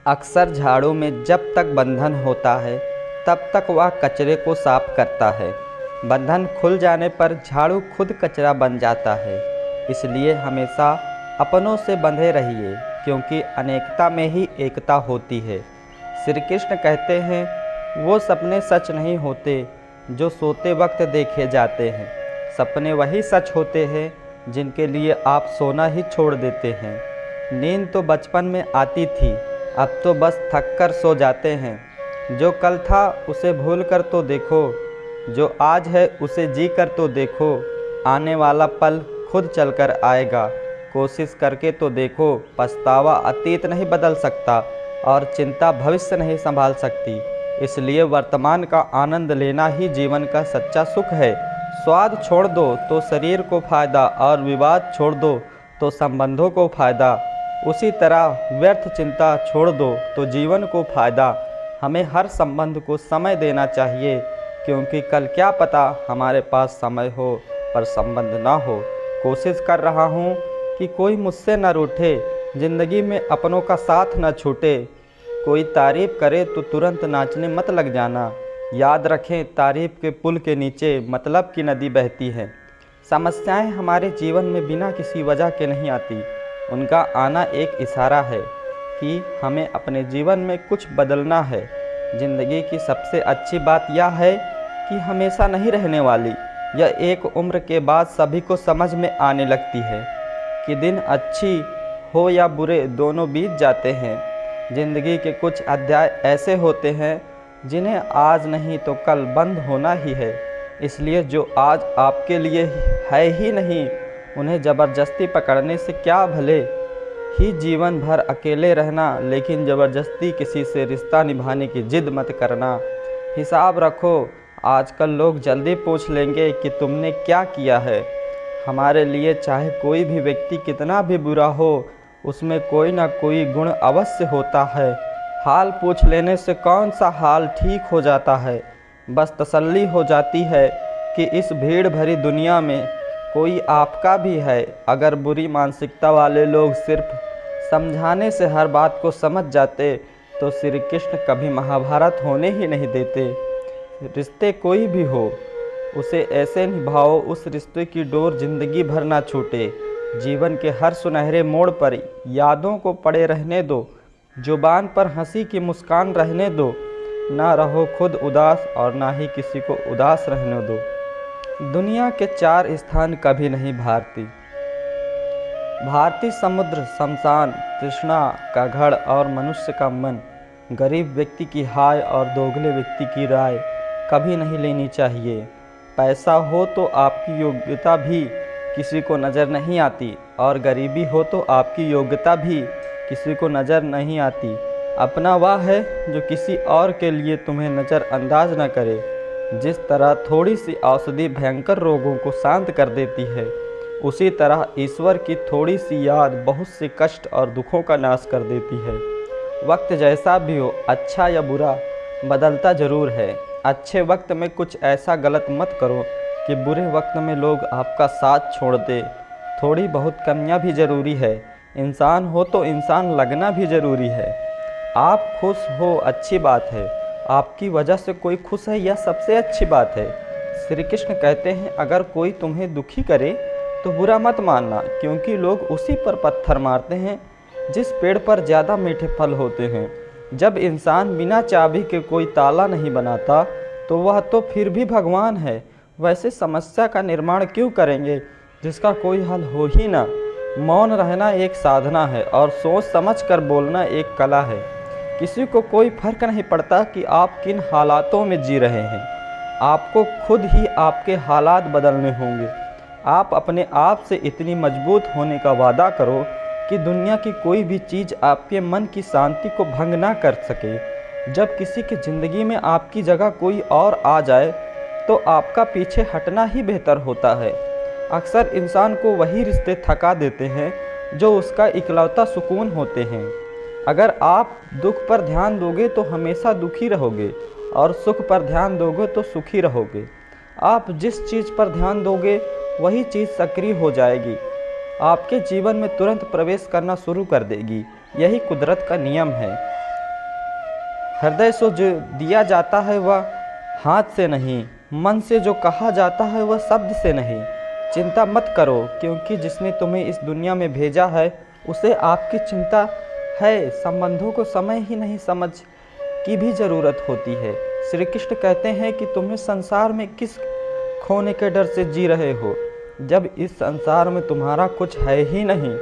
अक्सर झाड़ू में जब तक बंधन होता है तब तक वह कचरे को साफ करता है। बंधन खुल जाने पर झाड़ू खुद कचरा बन जाता है। इसलिए हमेशा अपनों से बंधे रहिए, क्योंकि अनेकता में ही एकता होती है। श्री कृष्ण कहते हैं, वो सपने सच नहीं होते जो सोते वक्त देखे जाते हैं। सपने वही सच होते हैं जिनके लिए आप सोना ही छोड़ देते हैं। नींद तो बचपन में आती थी, अब तो बस थक कर सो जाते हैं। जो कल था उसे भूल कर तो देखो, जो आज है उसे जी कर तो देखो। आने वाला पल खुद चल कर आएगा, कोशिश करके तो देखो। पछतावा अतीत नहीं बदल सकता और चिंता भविष्य नहीं संभाल सकती। इसलिए वर्तमान का आनंद लेना ही जीवन का सच्चा सुख है। स्वाद छोड़ दो तो शरीर को फ़ायदा, और विवाद छोड़ दो तो संबंधों को फ़ायदा। उसी तरह व्यर्थ चिंता छोड़ दो तो जीवन को फ़ायदा। हमें हर संबंध को समय देना चाहिए, क्योंकि कल क्या पता हमारे पास समय हो पर संबंध ना हो। कोशिश कर रहा हूँ कि कोई मुझसे न रूठे, ज़िंदगी में अपनों का साथ न छूटे। कोई तारीफ़ करे तो तुरंत नाचने मत लग जाना। याद रखें, तारीफ़ के पुल के नीचे मतलब की नदी बहती है। समस्याएं हमारे जीवन में बिना किसी वजह के नहीं आती। उनका आना एक इशारा है कि हमें अपने जीवन में कुछ बदलना है। ज़िंदगी की सबसे अच्छी बात यह है कि हमेशा नहीं रहने वाली। यह एक उम्र के बाद सभी को समझ में आने लगती है कि दिन अच्छी हो या बुरे दोनों बीत जाते हैं। ज़िंदगी के कुछ अध्याय ऐसे होते हैं जिन्हें आज नहीं तो कल बंद होना ही है। इसलिए जो आज आपके लिए है ही नहीं, उन्हें ज़बरदस्ती पकड़ने से क्या भले ही जीवन भर अकेले रहना। लेकिन ज़बरदस्ती किसी से रिश्ता निभाने की जिद मत करना। हिसाब रखो, आजकल लोग जल्दी पूछ लेंगे कि तुमने क्या किया है। हमारे लिए चाहे कोई भी व्यक्ति कितना भी बुरा हो, उसमें कोई ना कोई गुण अवश्य होता है। हाल पूछ लेने से कौन सा हाल ठीक हो जाता है। बस तसल्ली हो जाती है कि इस भीड़ भरी दुनिया में कोई आपका भी है। अगर बुरी मानसिकता वाले लोग सिर्फ समझाने से हर बात को समझ जाते तो श्री कृष्ण कभी महाभारत होने ही नहीं देते। रिश्ते कोई भी हो, उसे ऐसे निभाओ उस रिश्ते की डोर जिंदगी भर ना छूटे। जीवन के हर सुनहरे मोड़ पर यादों को पड़े रहने दो। जुबान पर हंसी की मुस्कान रहने दो। ना रहो खुद उदास और ना ही किसी को उदास रहने दो। दुनिया के चार स्थान कभी नहीं भारती। भारती समुद्र, शमशान, तृष्णा का घर और मनुष्य का मन। गरीब व्यक्ति की हाय और दोगले व्यक्ति की राय कभी नहीं लेनी चाहिए। पैसा हो तो आपकी योग्यता भी किसी को नज़र नहीं आती, और गरीबी हो तो आपकी योग्यता भी किसी को नज़र नहीं आती। अपना वह है जो किसी और के लिए तुम्हें नज़रअंदाज न करे। जिस तरह थोड़ी सी औषधि भयंकर रोगों को शांत कर देती है, उसी तरह ईश्वर की थोड़ी सी याद बहुत से कष्ट और दुखों का नाश कर देती है। वक्त जैसा भी हो, अच्छा या बुरा, बदलता ज़रूर है। अच्छे वक्त में कुछ ऐसा गलत मत करो कि बुरे वक्त में लोग आपका साथ छोड़ दे। थोड़ी बहुत कमियां भी ज़रूरी है। इंसान हो तो इंसान लगना भी ज़रूरी है। आप खुश हो अच्छी बात है, आपकी वजह से कोई खुश है यह सबसे अच्छी बात है। श्री कृष्ण कहते हैं, अगर कोई तुम्हें दुखी करे तो बुरा मत मानना, क्योंकि लोग उसी पर पत्थर मारते हैं जिस पेड़ पर ज़्यादा मीठे फल होते हैं। जब इंसान बिना चाबी के कोई ताला नहीं बनाता तो वह तो फिर भी भगवान है। वैसे समस्या का निर्माण क्यों करेंगे जिसका कोई हल हो ही ना। मौन रहना एक साधना है और सोच समझ कर बोलना एक कला है। किसी को कोई फर्क नहीं पड़ता कि आप किन हालातों में जी रहे हैं। आपको खुद ही आपके हालात बदलने होंगे। आप अपने आप से इतनी मजबूत होने का वादा करो कि दुनिया की कोई भी चीज़ आपके मन की शांति को भंग ना कर सके। जब किसी की ज़िंदगी में आपकी जगह कोई और आ जाए तो आपका पीछे हटना ही बेहतर होता है। अक्सर इंसान को वही रिश्ते थका देते हैं जो उसका इकलौता सुकून होते हैं। अगर आप दुख पर ध्यान दोगे तो हमेशा दुखी रहोगे, और सुख पर ध्यान दोगे तो सुखी रहोगे। आप जिस चीज़ पर ध्यान दोगे वही चीज़ सक्रिय हो जाएगी, आपके जीवन में तुरंत प्रवेश करना शुरू कर देगी। यही कुदरत का नियम है। हृदय से जो दिया जाता है वह हाथ से नहीं, मन से जो कहा जाता है वह शब्द से नहीं। चिंता मत करो, क्योंकि जिसने तुम्हें इस दुनिया में भेजा है उसे आपकी चिंता है। संबंधों को समय ही नहीं समझ की भी ज़रूरत होती है। श्री कृष्ण कहते हैं कि तुम्हें संसार में किस खोने के डर से जी रहे हो, जब इस संसार में तुम्हारा कुछ है ही नहीं।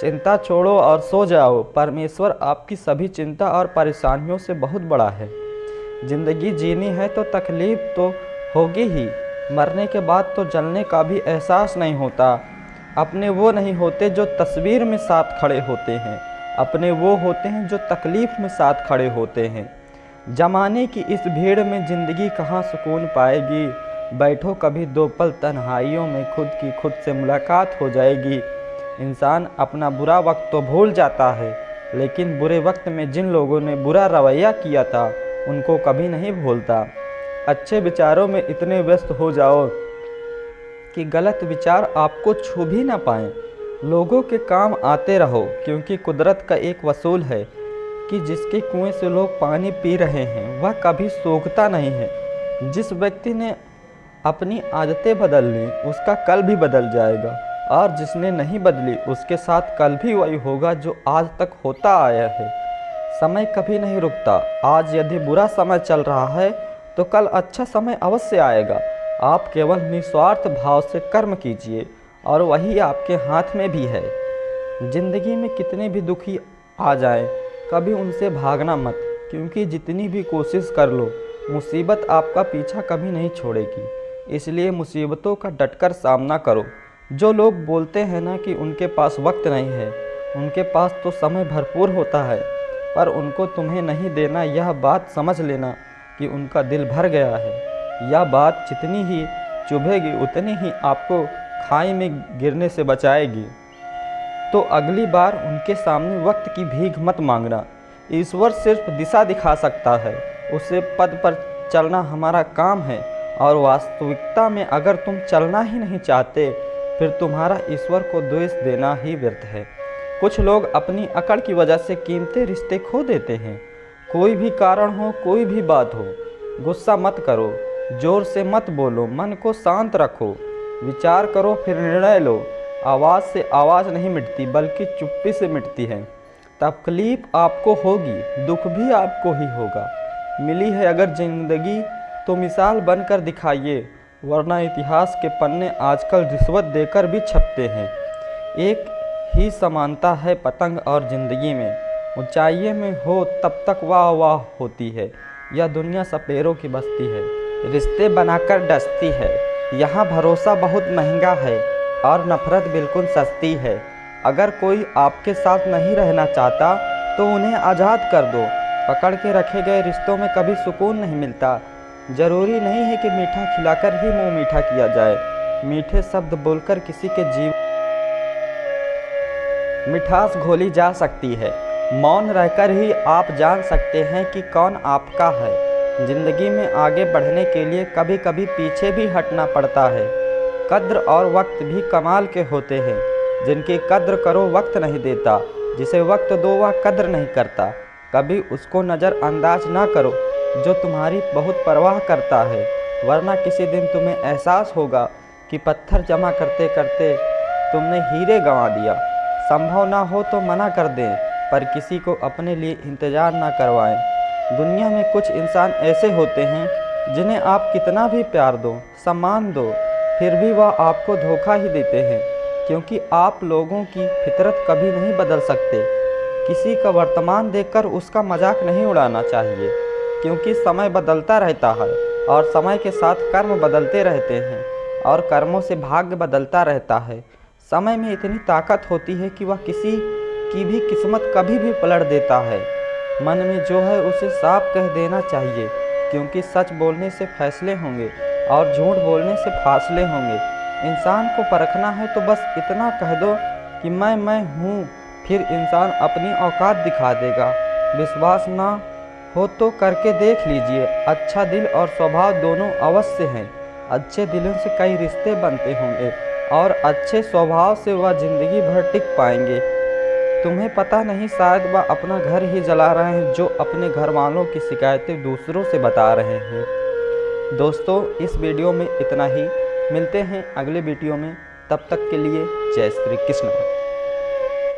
चिंता छोड़ो और सो जाओ। परमेश्वर आपकी सभी चिंता और परेशानियों से बहुत बड़ा है। ज़िंदगी जीनी है तो तकलीफ़ तो होगी ही। मरने के बाद तो जलने का भी एहसास नहीं होता। अपने वो नहीं होते जो तस्वीर में साथ खड़े होते हैं, अपने वो होते हैं जो तकलीफ़ में साथ खड़े होते हैं। ज़माने की इस भीड़ में ज़िंदगी कहाँ सुकून पाएगी। बैठो कभी दो पल तन्हाइयों में, खुद की खुद से मुलाकात हो जाएगी। इंसान अपना बुरा वक्त तो भूल जाता है, लेकिन बुरे वक्त में जिन लोगों ने बुरा रवैया किया था उनको कभी नहीं भूलता। अच्छे विचारों में इतने व्यस्त हो जाओ कि गलत विचार आपको छू भी ना पाएं। लोगों के काम आते रहो, क्योंकि कुदरत का एक वसूल है कि जिसके कुएं से लोग पानी पी रहे हैं वह कभी सूखता नहीं है। जिस व्यक्ति ने अपनी आदतें बदल ली उसका कल भी बदल जाएगा, और जिसने नहीं बदली उसके साथ कल भी वही होगा जो आज तक होता आया है। समय कभी नहीं रुकता। आज यदि बुरा समय चल रहा है तो कल अच्छा समय अवश्य आएगा। आप केवल निस्वार्थ भाव से कर्म कीजिए और वही आपके हाथ में भी है। जिंदगी में कितने भी दुखी आ जाएं, कभी उनसे भागना मत, क्योंकि जितनी भी कोशिश कर लो मुसीबत आपका पीछा कभी नहीं छोड़ेगी। इसलिए मुसीबतों का डटकर सामना करो। जो लोग बोलते हैं ना कि उनके पास वक्त नहीं है, उनके पास तो समय भरपूर होता है, पर उनको तुम्हें नहीं देना, यह बात समझ लेना कि उनका दिल भर गया है। यह बात जितनी ही चुभेगी उतनी ही आपको खाई में गिरने से बचाएगी। तो अगली बार उनके सामने वक्त की भीख मत मांगना। ईश्वर सिर्फ दिशा दिखा सकता है, उसे पद पर चलना हमारा काम है। और वास्तविकता में अगर तुम चलना ही नहीं चाहते फिर तुम्हारा ईश्वर को द्वेष देना ही व्यर्थ है। कुछ लोग अपनी अकड़ की वजह से कीमती रिश्ते खो देते हैं। कोई भी कारण हो, कोई भी बात हो, गुस्सा मत करो, जोर से मत बोलो, मन को शांत रखो, विचार करो फिर निर्णय लो। आवाज़ से आवाज़ नहीं मिटती बल्कि चुप्पी से मिटती है। तकलीफ आपको होगी, दुख भी आपको ही होगा। मिली है अगर ज़िंदगी तो मिसाल बनकर दिखाइए, वरना इतिहास के पन्ने आजकल रिश्वत देकर भी छपते हैं। एक ही समानता है पतंग और ज़िंदगी में, ऊंचाइयों में हो तब तक वाह वाह होती है। यह दुनिया सपेरों की बस्ती है, रिश्ते बनाकर डसती है। यहाँ भरोसा बहुत महंगा है और नफ़रत बिल्कुल सस्ती है। अगर कोई आपके साथ नहीं रहना चाहता तो उन्हें आज़ाद कर दो। पकड़ के रखे गए रिश्तों में कभी सुकून नहीं मिलता। ज़रूरी नहीं है कि मीठा खिलाकर ही मुँह मीठा किया जाए। मीठे शब्द बोलकर किसी के जीवन मिठास घोली जा सकती है। मौन रहकर ही आप जान सकते हैं कि कौन आपका है। ज़िंदगी में आगे बढ़ने के लिए कभी कभी पीछे भी हटना पड़ता है। कद्र और वक्त भी कमाल के होते हैं। जिनकी कद्र करो वक्त नहीं देता, जिसे वक्त दो वह कद्र नहीं करता। कभी उसको नज़रअंदाज ना करो जो तुम्हारी बहुत परवाह करता है, वरना किसी दिन तुम्हें एहसास होगा कि पत्थर जमा करते करते तुमने हीरे गंवा दिया। संभव ना हो तो मना कर दें, पर किसी को अपने लिए इंतज़ार ना करवाएं। दुनिया में कुछ इंसान ऐसे होते हैं जिन्हें आप कितना भी प्यार दो, सम्मान दो, फिर भी वह आपको धोखा ही देते हैं, क्योंकि आप लोगों की फितरत कभी नहीं बदल सकते। किसी का वर्तमान देखकर उसका मजाक नहीं उड़ाना चाहिए, क्योंकि समय बदलता रहता है और समय के साथ कर्म बदलते रहते हैं और कर्मों से भाग्य बदलता रहता है। समय में इतनी ताकत होती है कि वह किसी की भी किस्मत कभी भी पलट देता है। मन में जो है उसे साफ कह देना चाहिए, क्योंकि सच बोलने से फैसले होंगे और झूठ बोलने से फासले होंगे। इंसान को परखना है तो बस इतना कह दो कि मैं हूँ, फिर इंसान अपनी औकात दिखा देगा। विश्वास ना हो तो करके देख लीजिए। अच्छा दिल और स्वभाव दोनों अवश्य हैं। अच्छे दिलों से कई रिश्ते बनते होंगे और अच्छे स्वभाव से वह ज़िंदगी भर टिक पाएंगे। तुम्हें पता नहीं, शायद वह अपना घर ही जला रहे हैं जो अपने घर वालों की शिकायतें दूसरों से बता रहे हैं। दोस्तों, इस वीडियो में इतना ही। मिलते हैं अगले वीडियो में, तब तक के लिए जय श्री कृष्ण।